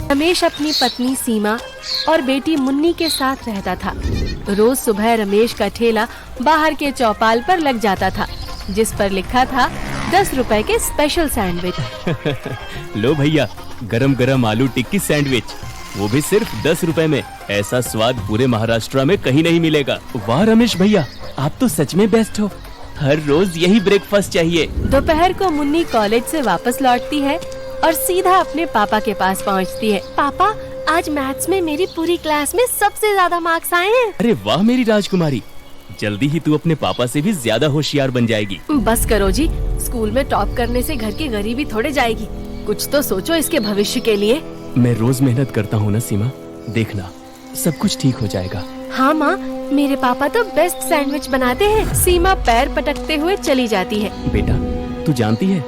रमेश अपनी पत्नी सीमा और बेटी मुन्नी के साथ रहता था। रोज सुबह रमेश का ठेला बाहर के चौपाल पर लग जाता था, जिस पर लिखा था 10 रुपए के स्पेशल सैंडविच। लो भैया, गरम गरम आलू टिक्की सैंडविच, वो भी सिर्फ 10 रुपए में। ऐसा स्वाद पूरे महाराष्ट्र में कहीं नहीं मिलेगा। वाह रमेश भैया, आप तो सच में बेस्ट हो। हर रोज यही ब्रेकफास्ट चाहिए। दोपहर को मुन्नी कॉलेज से वापस लौटती है और सीधा अपने पापा के पास पहुंचती है। पापा, आज मैथ्स में मेरी पूरी क्लास में सबसे ज्यादा मार्क्स आए हैं। अरे वाह मेरी राजकुमारी, जल्दी ही तू अपने पापा से भी ज्यादा होशियार बन जाएगी। बस करो जी, स्कूल में टॉप करने से घर की गरीबी थोड़े जाएगी। कुछ तो सोचो इसके भविष्य के लिए। मैं रोज मेहनत करता हूँ ना सीमा, देखना सब कुछ ठीक हो जाएगा। हाँ माँ, मेरे पापा तो बेस्ट सैंडविच बनाते हैं। सीमा पैर पटकते हुए चली जाती है। बेटा, तू जानती है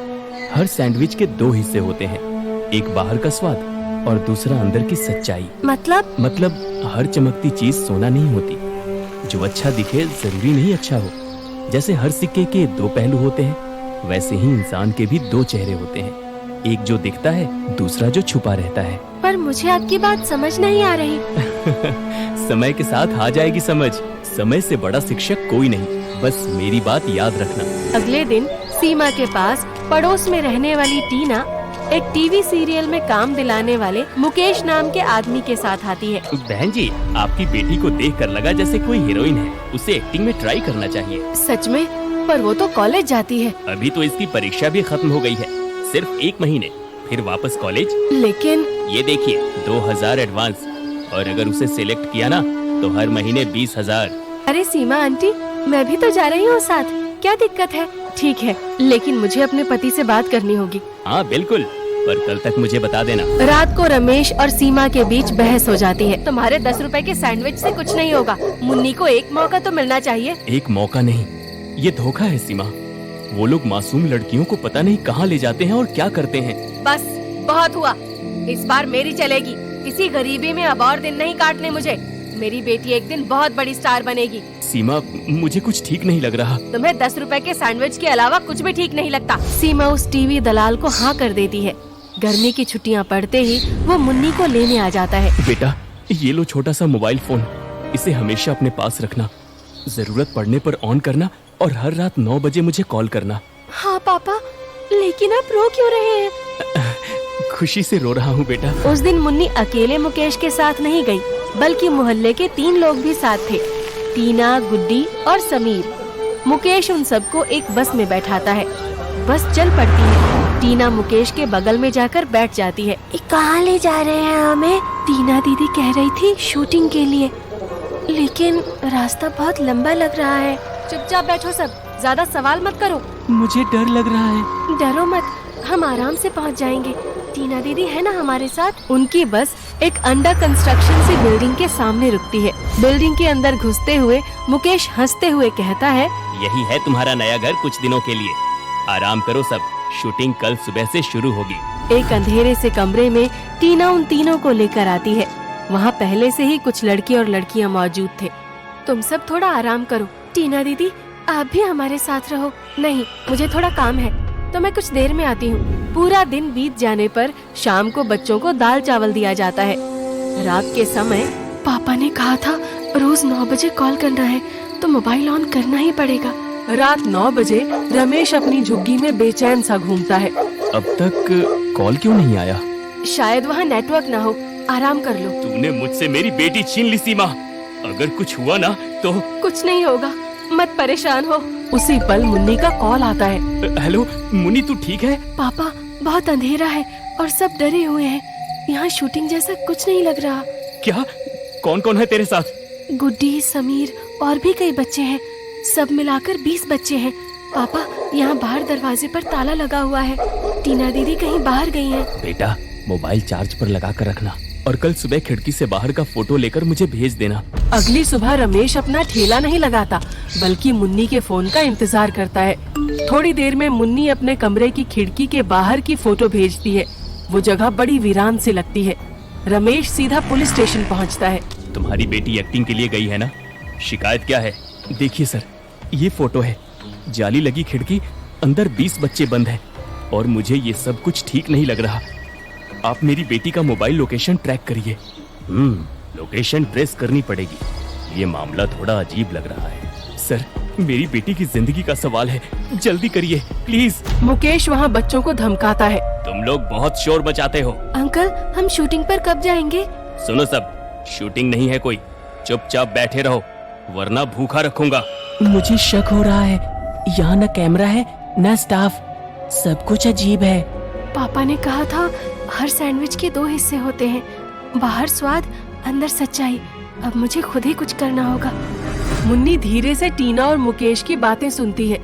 हर सैंडविच के 2 हिस्से होते हैं, एक बाहर का स्वाद और दूसरा अंदर की सच्चाई। मतलब हर चमकती चीज सोना नहीं होती। जो अच्छा दिखे जरूरी नहीं अच्छा हो। जैसे हर सिक्के के 2 पहलू होते हैं, वैसे ही इंसान के भी 2 चेहरे होते हैं, एक जो दिखता है, दूसरा जो छुपा रहता है। पर मुझे आपकी बात समझ नहीं आ रही। समय के साथ आ जाएगी समझ। समय से बड़ा शिक्षक कोई नहीं, बस मेरी बात याद रखना। अगले दिन सीमा के पास पड़ोस में रहने वाली टीना एक टीवी सीरियल में काम दिलाने वाले मुकेश नाम के आदमी के साथ आती है। बहन जी, आपकी बेटी को देखकर लगा जैसे कोई हीरोइन है। उसे एक्टिंग में ट्राई करना चाहिए। सच में? पर वो तो कॉलेज जाती है। अभी तो इसकी परीक्षा भी खत्म हो गई है, सिर्फ 1 महीने, फिर वापस कॉलेज। लेकिन ये देखिए 2000 एडवांस, और अगर उसे सिलेक्ट किया ना तो हर महीने 20,000। अरे सीमा आंटी, मैं भी तो जा रही हूँ साथ, क्या दिक्कत है? ठीक है, लेकिन मुझे अपने पति से बात करनी होगी। हाँ बिल्कुल, पर कल तक मुझे बता देना। रात को रमेश और सीमा के बीच बहस हो जाती है। तुम्हारे 10 रुपए के सैंडविच से कुछ नहीं होगा। मुन्नी को एक मौका तो मिलना चाहिए। एक मौका नहीं, ये धोखा है सीमा। वो लोग मासूम लड़कियों को पता नहीं कहाँ ले जाते हैं और क्या करते हैं। बस बहुत हुआ, इस बार मेरी चलेगी। इसी गरीबी में अब और दिन नहीं काटने मुझे। मेरी बेटी एक दिन बहुत बड़ी स्टार बनेगी। सीमा, मुझे कुछ ठीक नहीं लग रहा। तुम्हें 10 रुपए के सैंडविच के अलावा कुछ भी ठीक नहीं लगता। सीमा उस टीवी दलाल को हाँ कर देती है। गर्मी की छुट्टियां पड़ते ही वो मुन्नी को लेने आ जाता है। बेटा, ये लो छोटा सा मोबाइल फोन, इसे हमेशा अपने पास रखना। जरूरत पड़ने पर ऑन करना और हर रात 9 बजे मुझे कॉल करना। हाँ पापा, लेकिन आप रो क्यों रहे हैं? खुशी से रो रहा हूँ बेटा। उस दिन मुन्नी अकेले मुकेश के साथ नहीं गई, बल्कि मोहल्ले के 3 लोग भी साथ थे, टीना, गुड्डी और समीर। मुकेश उन सबको एक बस में बैठाता है। बस चल पड़ती है। टीना मुकेश के बगल में जाकर बैठ जाती है। कहाँ ले जा रहे हैं हमें? टीना दीदी कह रही थी शूटिंग के लिए, लेकिन रास्ता बहुत लंबा लग रहा है। चुपचाप बैठो सब, ज्यादा सवाल मत करो। मुझे डर लग रहा है। डरो मत, हम आराम से पहुंच जाएंगे। टीना दीदी है ना हमारे साथ। उनकी बस एक अंडर कंस्ट्रक्शन सी बिल्डिंग के सामने रुकती है। बिल्डिंग के अंदर घुसते हुए मुकेश हंसते हुए कहता है, यही है तुम्हारा नया घर कुछ दिनों के लिए। आराम करो सब, शूटिंग कल सुबह से शुरू होगी। एक अंधेरे से कमरे में टीना उन तीनों को लेकर आती है। वहाँ पहले से ही कुछ लड़के और लड़कियाँ मौजूद थे। तुम सब थोड़ा आराम करो। टीना दीदी, आप भी हमारे साथ रहो। नहीं, मुझे थोड़ा काम है, तो मैं कुछ देर में आती हूँ। पूरा दिन बीत जाने पर शाम को बच्चों को दाल चावल दिया जाता है। रात के समय पापा ने कहा था रोज 9 बजे कॉल करना है, तो मोबाइल ऑन करना ही पड़ेगा। रात 9 बजे रमेश अपनी झुग्गी में बेचैन सा घूमता है। अब तक कॉल क्यों नहीं आया? शायद वहाँ नेटवर्क ना हो, आराम कर लो। तूने मुझसे मेरी बेटी छीन ली सीमा, अगर कुछ हुआ ना तो। कुछ नहीं होगा, मत परेशान हो। उसी पल मुन्नी का कॉल आता है। हेलो मुन्नी, तू ठीक है? पापा, बहुत अंधेरा है और सब डरे हुए हैं। यहाँ शूटिंग जैसा कुछ नहीं लग रहा। क्या? कौन कौन है तेरे साथ? गुड्डी, समीर और भी कई बच्चे हैं। सब मिलाकर 20 बच्चे हैं। पापा, यहाँ बाहर दरवाजे पर ताला लगा हुआ है। टीना दीदी कहीं बाहर गई हैं। बेटा, मोबाइल चार्ज पर लगा कर रखना और कल सुबह खिड़की से बाहर का फोटो लेकर मुझे भेज देना। अगली सुबह रमेश अपना ठेला नहीं लगाता, बल्कि मुन्नी के फोन का इंतजार करता है। थोड़ी देर में मुन्नी अपने कमरे की खिड़की के बाहर की फोटो भेजती है। वो जगह बड़ी वीरान सी लगती है। रमेश सीधा पुलिस स्टेशन पहुंचता है। तुम्हारी बेटी एक्टिंग के लिए गई है ना? शिकायत क्या है? देखिए सर, ये फोटो है। जाली लगी खिड़की, अंदर 20 बच्चे बंद हैं और मुझे ये सब कुछ ठीक नहीं लग रहा। आप मेरी बेटी का मोबाइल लोकेशन ट्रैक करिए। लोकेशन ट्रेस करनी पड़ेगी। ये मामला थोड़ा अजीब लग रहा है। सर, मेरी बेटी की जिंदगी का सवाल है, जल्दी करिए प्लीज। मुकेश वहाँ बच्चों को धमकाता है। तुम लोग बहुत शोर मचाते हो। अंकल, हम शूटिंग पर कब जाएंगे? सुनो सब, शूटिंग नहीं है कोई, चुपचाप बैठे रहो वरना भूखा रखूंगा। मुझे शक हो रहा है, यहाँ न कैमरा है न स्टाफ, सब कुछ अजीब है। पापा ने कहा था हर सैंडविच के 2 हिस्से होते हैं, बाहर स्वाद अंदर सच्चाई। अब मुझे खुद ही कुछ करना होगा। मुन्नी धीरे से टीना और मुकेश की बातें सुनती है,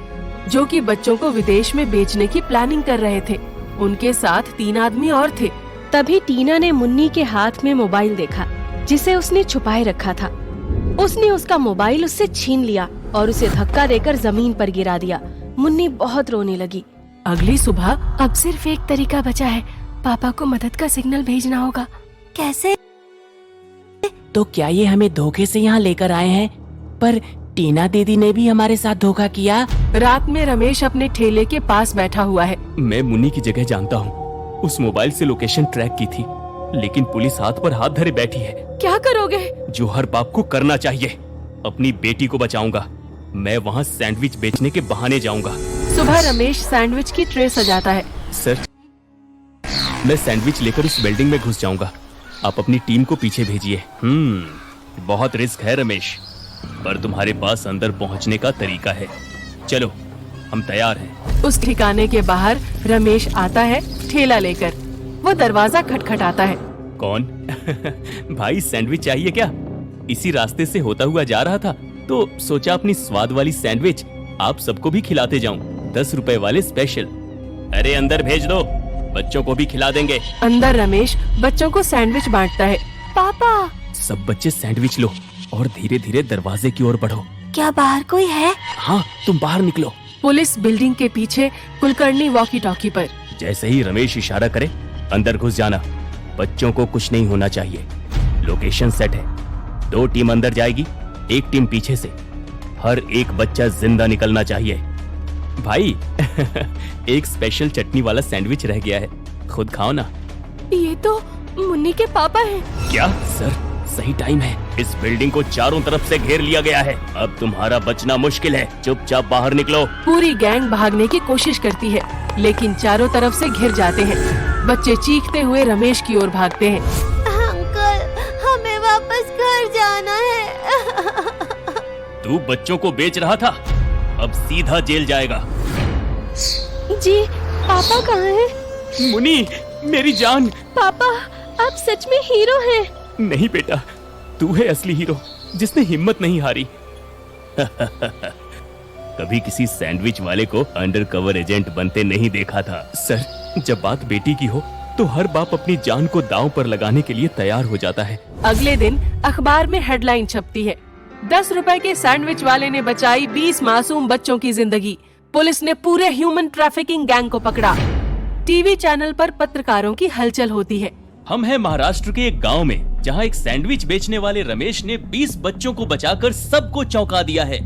जो कि बच्चों को विदेश में बेचने की प्लानिंग कर रहे थे। उनके साथ 3 आदमी और थे। तभी टीना ने मुन्नी के हाथ में मोबाइल देखा, जिसे उसने छुपाए रखा था। उसने उसका मोबाइल उससे छीन लिया और उसे धक्का देकर जमीन पर गिरा दिया। मुन्नी बहुत रोने लगी। अगली सुबह अब सिर्फ एक तरीका बचा है, पापा को मदद का सिग्नल भेजना होगा। कैसे? तो क्या ये हमें धोखे से यहाँ लेकर आए हैं? पर टीना दीदी ने भी हमारे साथ धोखा किया। रात में रमेश अपने ठेले के पास बैठा हुआ है। मैं मुन्नी की जगह जानता हूँ, उस मोबाइल से लोकेशन ट्रैक की थी, लेकिन पुलिस हाथ पर हाथ धरे बैठी है। क्या करोगे? जो हर बाप को करना चाहिए, अपनी बेटी को बचाऊंगा। मैं वहाँ सैंडविच बेचने के बहाने जाऊंगा। सुबह रमेश सैंडविच की ट्रे सजाता है। सर, मैं सैंडविच लेकर उस बिल्डिंग में घुस जाऊंगा, आप अपनी टीम को पीछे भेजिए। बहुत रिस्क है रमेश, पर तुम्हारे पास अंदर पहुंचने का तरीका है। चलो, हम तैयार हैं। उस ठिकाने के बाहर रमेश आता है ठेला लेकर। वो दरवाजा खटखटाता है। कौन? भाई, सैंडविच चाहिए क्या? इसी रास्ते से होता हुआ जा रहा था तो सोचा अपनी स्वाद वाली सैंडविच आप सबको भी खिलाते जाऊं, 10 रुपए वाले स्पेशल। अरे अंदर भेज दो, बच्चों को भी खिला देंगे। अंदर रमेश बच्चों को सैंडविच बांटता है। पापा, सब बच्चे सैंडविच लो और धीरे धीरे दरवाजे की ओर बढ़ो। क्या बाहर कोई है? हाँ, तुम बाहर निकलो। पुलिस बिल्डिंग के पीछे कुलकर्णी वॉकी टॉकी पर। जैसे ही रमेश इशारा करे, अंदर घुस जाना। बच्चों को कुछ नहीं होना चाहिए। लोकेशन सेट है, 2 टीम अंदर जाएगी, 1 टीम पीछे से। हर एक बच्चा जिंदा निकलना चाहिए। भाई, एक स्पेशल चटनी वाला सैंडविच रह गया है, खुद खाओ ना। ये तो मुन्नी के पापा हैं। क्या? सर, सही टाइम है। इस बिल्डिंग को चारों तरफ से घेर लिया गया है, अब तुम्हारा बचना मुश्किल है। चुपचाप बाहर निकलो। पूरी गैंग भागने की कोशिश करती है, लेकिन चारों तरफ से घिर जाते हैं। बच्चे चीखते हुए रमेश की ओर भागते हैं। अंकल, हमें वापस घर जाना है। तू बच्चों को बेच रहा था, अब सीधा जेल जाएगा। जी, पापा कहाँ हैं? मुनी, मेरी जान। पापा, आप सच में हीरो हैं। नहीं बेटा, तू है असली हीरो, जिसने हिम्मत नहीं हारी। कभी किसी सैंडविच वाले को अंडरकवर एजेंट बनते नहीं देखा था। सर, जब बात बेटी की हो तो हर बाप अपनी जान को दांव पर लगाने के लिए तैयार हो जाता है। अगले दिन अखबार में हेडलाइन छपती है, 10 रुपए के सैंडविच वाले ने बचाई 20 मासूम बच्चों की जिंदगी। पुलिस ने पूरे ह्यूमन ट्रैफिकिंग गैंग को पकड़ा। टीवी चैनल पर पत्रकारों की हलचल होती है। हम हैं महाराष्ट्र के एक गांव में, जहां एक सैंडविच बेचने वाले रमेश ने 20 बच्चों को बचाकर सबको चौंका दिया है।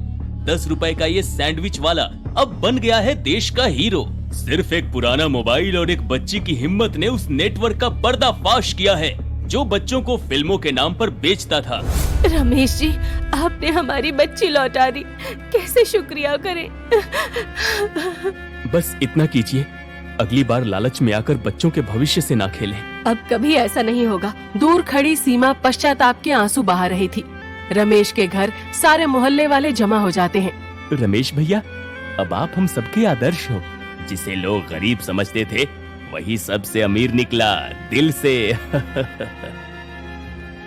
10 रुपए का ये सैंडविच वाला अब बन गया है देश का हीरो। सिर्फ एक पुराना मोबाइल और एक बच्ची की हिम्मत ने उस नेटवर्क का पर्दाफाश किया है, जो बच्चों को फिल्मों के नाम पर बेचता था। रमेश जी, आपने हमारी बच्ची लौटा दी, कैसे शुक्रिया करें। बस इतना कीजिए, अगली बार लालच में आकर बच्चों के भविष्य से ना खेलें। अब कभी ऐसा नहीं होगा। दूर खड़ी सीमा पश्चाताप के आंसू बहा रही थी। रमेश के घर सारे मोहल्ले वाले जमा हो जाते हैं। रमेश भैया, अब आप हम सबके आदर्श हो। जिसे लोग गरीब समझते थे, वही सबसे अमीर निकला, दिल से।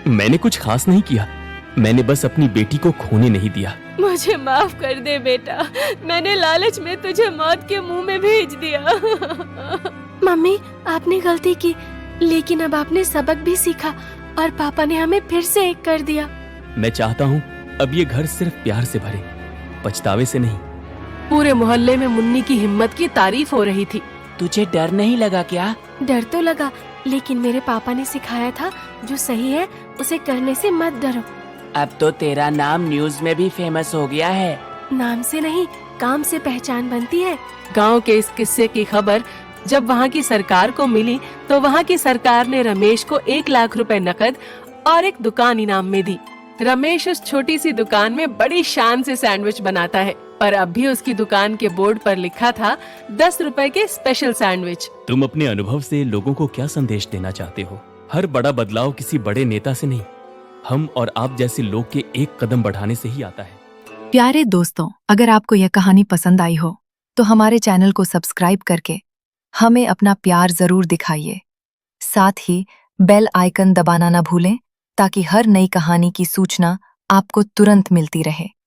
मैंने कुछ खास नहीं किया, मैंने बस अपनी बेटी को खोने नहीं दिया। मुझे माफ कर दे बेटा, मैंने लालच में तुझे मौत के मुंह में भेज दिया। मम्मी, आपने गलती की, लेकिन अब आपने सबक भी सीखा और पापा ने हमें फिर से एक कर दिया। मैं चाहता हूँ अब ये घर सिर्फ प्यार से भरे, पछतावे से नहीं। पूरे मोहल्ले में मुन्नी की हिम्मत की तारीफ हो रही थी। तुझे डर नहीं लगा क्या? डर तो लगा, लेकिन मेरे पापा ने सिखाया था, जो सही है उसे करने से मत डरो। अब तो तेरा नाम न्यूज में भी फेमस हो गया है। नाम से नहीं, काम से पहचान बनती है। गांव के इस किस्से की खबर जब वहाँ की सरकार को मिली तो वहाँ की सरकार ने रमेश को 1 लाख रुपए नकद और एक दुकान इनाम में दी। रमेश उस छोटी सी दुकान में बड़ी शान से सैंडविच बनाता है, पर अब भी उसकी दुकान के बोर्ड पर लिखा था 10 रुपए के स्पेशल सैंडविच। तुम अपने अनुभव से लोगों को क्या संदेश देना चाहते हो? हर बड़ा बदलाव किसी बड़े नेता से नहीं, हम और आप जैसे लोग के एक कदम बढ़ाने से ही आता है। प्यारे दोस्तों, अगर आपको यह कहानी पसंद आई हो तो हमारे चैनल को सब्सक्राइब करके हमें अपना प्यार जरूर दिखाइए। साथ ही बेल आइकन दबाना ना भूलें ताकि हर नई कहानी की सूचना आपको तुरंत मिलती रहे।